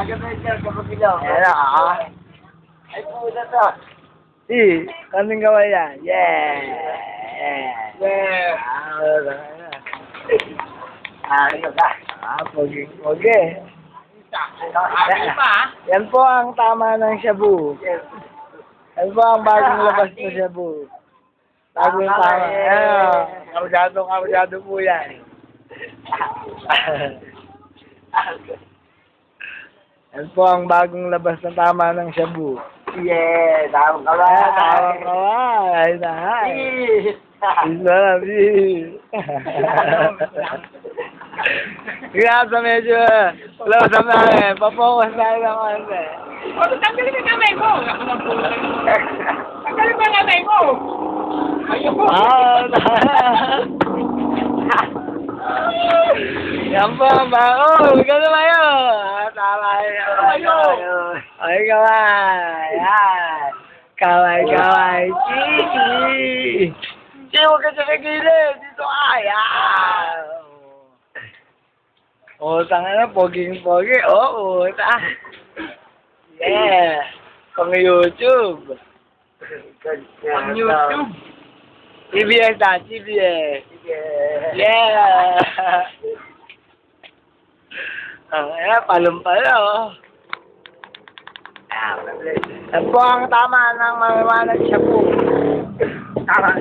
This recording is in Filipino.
Gabay-gabay, kapagilaw. Ayan na, ah. Ay, puta to. Si, kaming gawa yan. Yeah. Yeah. Ano ba? Pogi. Ano pa, Yan po ang tama ng shabu. Yan po ang bagong labas na shabu. Bagong tama. Kabado po yan. Yan po ang bagong labas na tama ng shabu. Yeah, tawag ka ba? Tawang kaway. Ay, Isalabi. Kaya sa medyo lusam namin. Papokus tayo ng konti. Tanggalin ka kamay mo. Tanggalin ka kamay mo. Ayoko. Yan po ang bago. Gano'n ba yun? Tama yun. Ay, kaway. Yan. Kaway. Chichi. Chichi, huwag ka sa gilid. Dito ka. Yan. Tanga na. Poging-pogi. Yeah. Pang YouTube. Ang YouTube. CBS na. CBS. Yeah. Ayan, palumpala, oh. Yan po ang tama ng maliwanag siya po. Tama.